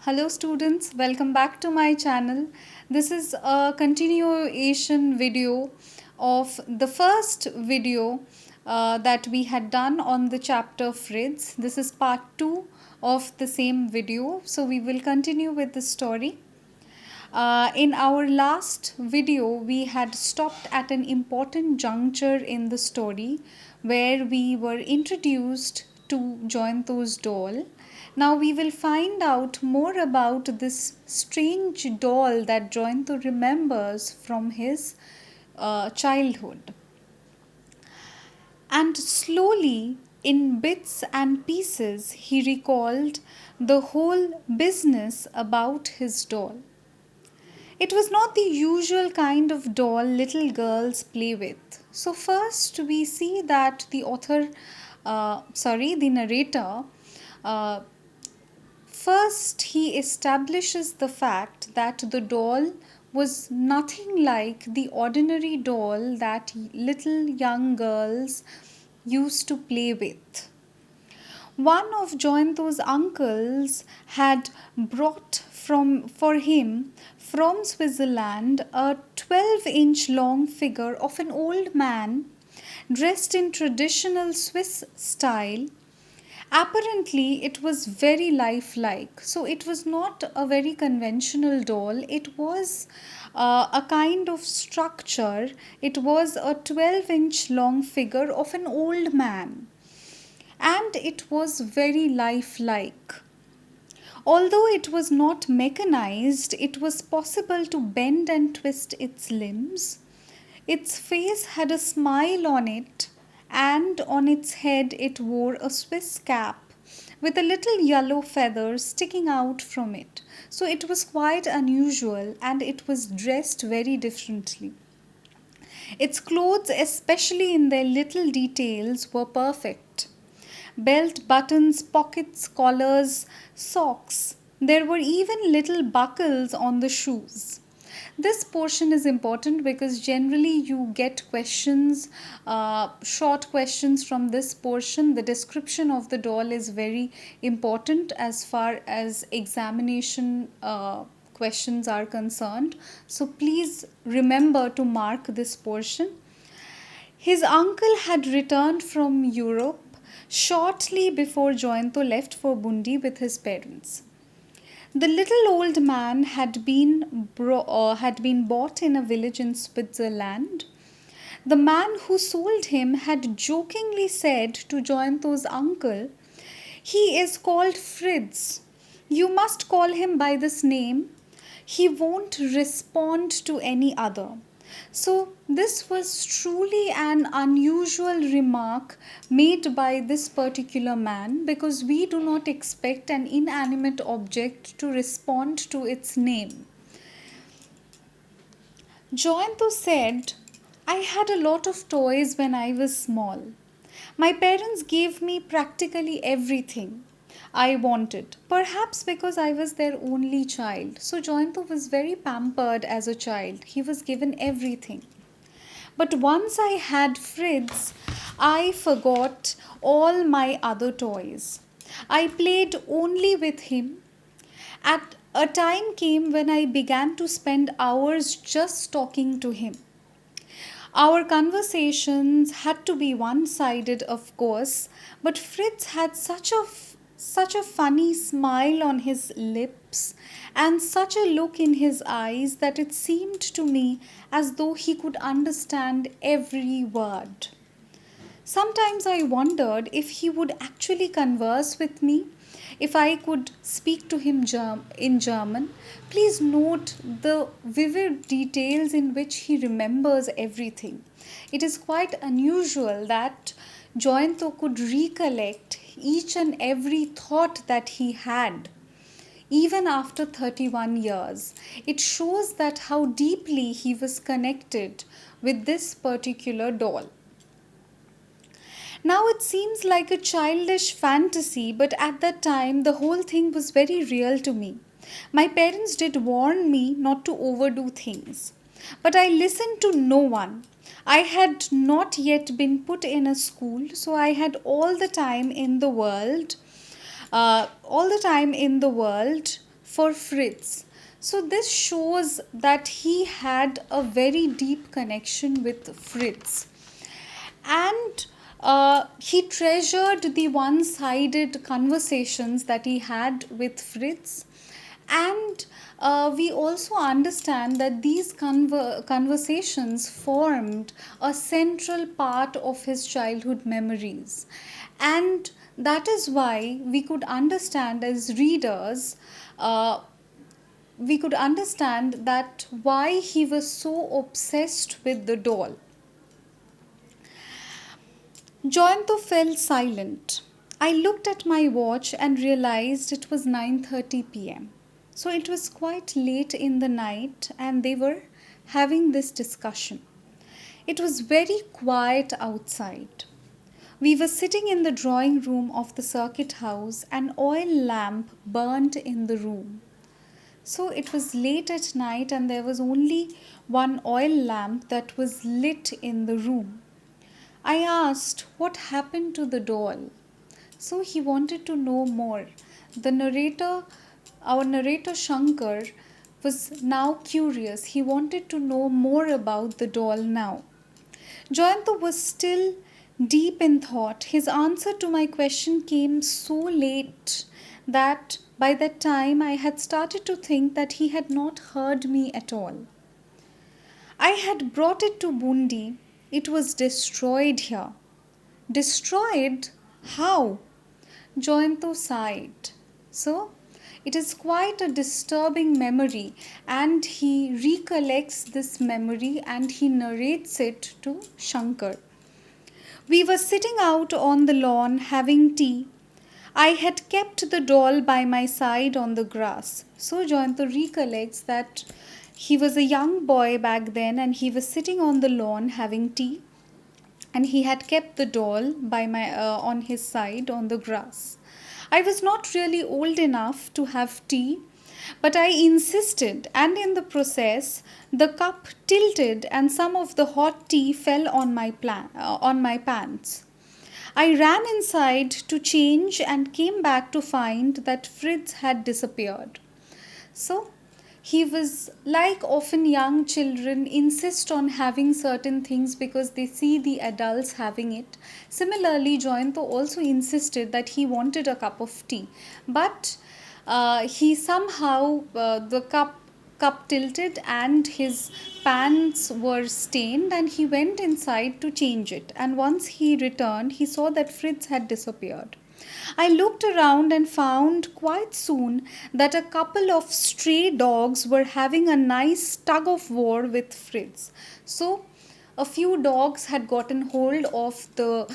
Hello students, welcome back to my channel. This is a continuation video of the first video that we had done on the chapter Fritz. This is part 2 of the same video. So we will continue with the story. In our last video, we had stopped at an important juncture in the story where we were introduced to Jayanto's doll. Now we will find out more about this strange doll that Jayanto remembers from his childhood. And slowly, in bits and pieces, he recalled the whole business about his doll. It was not the usual kind of doll little girls play with. So first we see that the narrator, first he establishes the fact that the doll was nothing like the ordinary doll that little young girls used to play with. One of Jayanto's uncles had brought for him from Switzerland a 12-inch long figure of an old man dressed in traditional Swiss style. Apparently, it was very lifelike. So, it was not a very conventional doll. It was a kind of structure. It was a 12-inch long figure of an old man. And it was very lifelike. Although it was not mechanized, it was possible to bend and twist its limbs. Its face had a smile on it, and on its head it wore a Swiss cap with a little yellow feather sticking out from it. So it was quite unusual, and it was dressed very differently. Its clothes, especially in their little details, were perfect. Belt, buttons, pockets, collars, socks. There were even little buckles on the shoes. This portion is important because generally you get questions, short questions from this portion. The description of the doll is very important as far as examination questions are concerned. So please remember to mark this portion. His uncle had returned from Europe shortly before Jayanto left for Bundi with his parents. The little old man had been bought in a village in Switzerland. The man who sold him had jokingly said to Jayanto's uncle, "He is called Fritz. You must call him by this name. He won't respond to any other." So, this was truly an unusual remark made by this particular man because we do not expect an inanimate object to respond to its name. Jayanto said, "I had a lot of toys when I was small. My parents gave me practically everything I wanted, perhaps because I was their only child." So Jayanto was very pampered as a child. He was given everything. But once I had Fritz, I forgot all my other toys. I played only with him. At a time came when I began to spend hours just talking to him. Our conversations had to be one-sided, of course, but Fritz had such a funny smile on his lips and such a look in his eyes that it seemed to me as though he could understand every word. Sometimes I wondered if he would actually converse with me, if I could speak to him in German. Please note the vivid details in which he remembers everything. It is quite unusual that Jayanto could recollect each and every thought that he had, even after 31 years. It shows that how deeply he was connected with this particular doll. Now it seems like a childish fantasy, but at that time the whole thing was very real to me. My parents did warn me not to overdo things, but I listened to no one. I had not yet been put in a school, so I had all the time in the world for Fritz. So this shows that he had a very deep connection with Fritz. And he treasured the one sided conversations that he had with Fritz. And we also understand that these conversations formed a central part of his childhood memories. And that is why we could understand as readers, we could understand that why he was so obsessed with the doll. Jayanto fell silent. I looked at my watch and realized it was 9:30 p.m. So it was quite late in the night and they were having this discussion. It was very quiet outside. We were sitting in the drawing room of the circuit house. An oil lamp burnt in the room. So it was late at night and there was only one oil lamp that was lit in the room. I asked what happened to the doll. So he wanted to know more. The narrator, our narrator Shankar, was now curious. He wanted to know more about the doll now. Jayanto was still deep in thought. His answer to my question came so late that by that time I had started to think that he had not heard me at all. I had brought it to Bundi. It was destroyed here. Destroyed? How? Jayanto sighed. So, it is quite a disturbing memory, and he recollects this memory and he narrates it to Shankar. We were sitting out on the lawn having tea. I had kept the doll by my side on the grass. So Jayanto recollects that he was a young boy back then and he was sitting on the lawn having tea and he had kept the doll on his side on the grass. I was not really old enough to have tea, but I insisted, and in the process, the cup tilted and some of the hot tea fell on my pants. I ran inside to change and came back to find that Fritz had disappeared. So, he was like often young children insist on having certain things because they see the adults having it. Similarly, Jayanto also insisted that he wanted a cup of tea, but he somehow the cup tilted and his pants were stained and he went inside to change it, and once he returned he saw that Fritz had disappeared. I looked around and found quite soon that a couple of stray dogs were having a nice tug of war with Fritz. So, a few dogs had gotten hold of the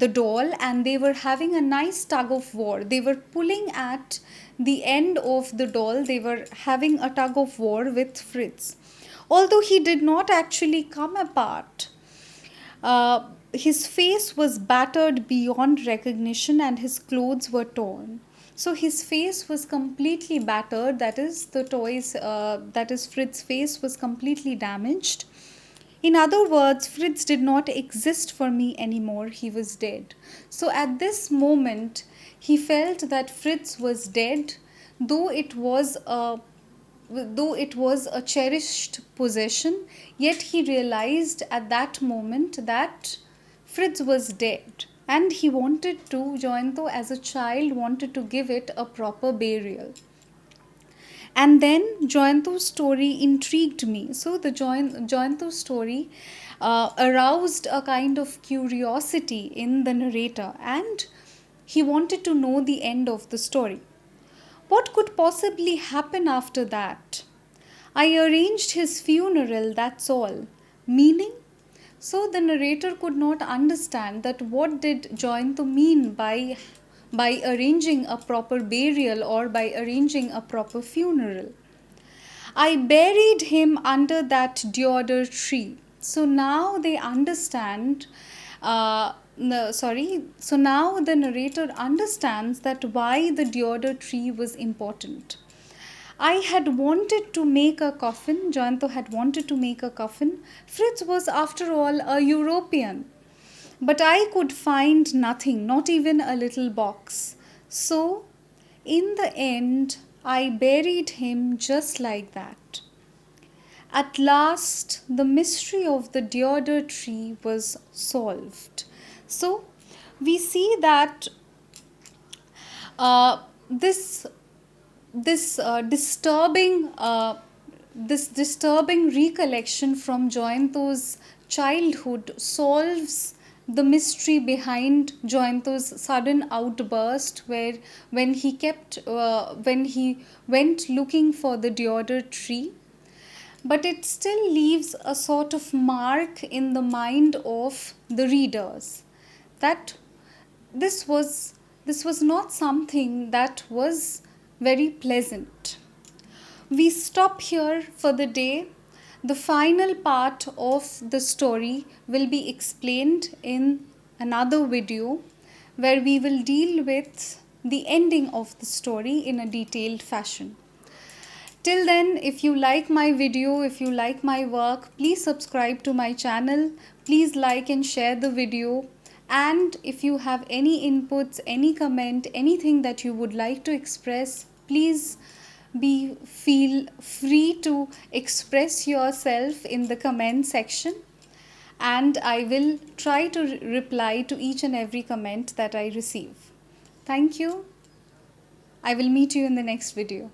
doll and they were having a nice tug of war. They were pulling at the end of the doll. They were having a tug of war with Fritz. Although he did not actually come apart, his face was battered beyond recognition and his clothes were torn. So his face was completely battered, that is, Fritz's face was completely damaged. In other words, Fritz did not exist for me anymore, he was dead. So at this moment, he felt that Fritz was dead, though it was a cherished possession, yet he realized at that moment that Fritz was dead and he wanted to, Jayanto as a child wanted to give it a proper burial. And then Jayanto's story intrigued me. So the Jayanto story aroused a kind of curiosity in the narrator and he wanted to know the end of the story. What could possibly happen after that? I arranged his funeral, that's all. Meaning? So the narrator could not understand that what did Jayanto mean by arranging a proper burial or by arranging a proper funeral. I buried him under that deodar tree. So now they understand, so now the narrator understands that why the deodar tree was important. I had wanted to make a coffin. Jayanto had wanted to make a coffin. Fritz was, after all, a European. But I could find nothing, not even a little box. So In the end, I buried him just like that. At last, the mystery of the deodar tree was solved. So, we see that uh, this this disturbing recollection from Jayanto's childhood solves the mystery behind Jayanto's sudden outburst, where when he went looking for the deodar tree, but it still leaves a sort of mark in the mind of the readers that this was this was not something that was very pleasant. We stop here for the day. The final part of the story will be explained in another video where we will deal with the ending of the story in a detailed fashion. Till then, if you like my video, if you like my work, please subscribe to my channel. Please like and share the video. And if you have any inputs, any comment, anything that you would like to express, please feel free to express yourself in the comment section. And I will try to reply to each and every comment that I receive. Thank you. I will meet you in the next video.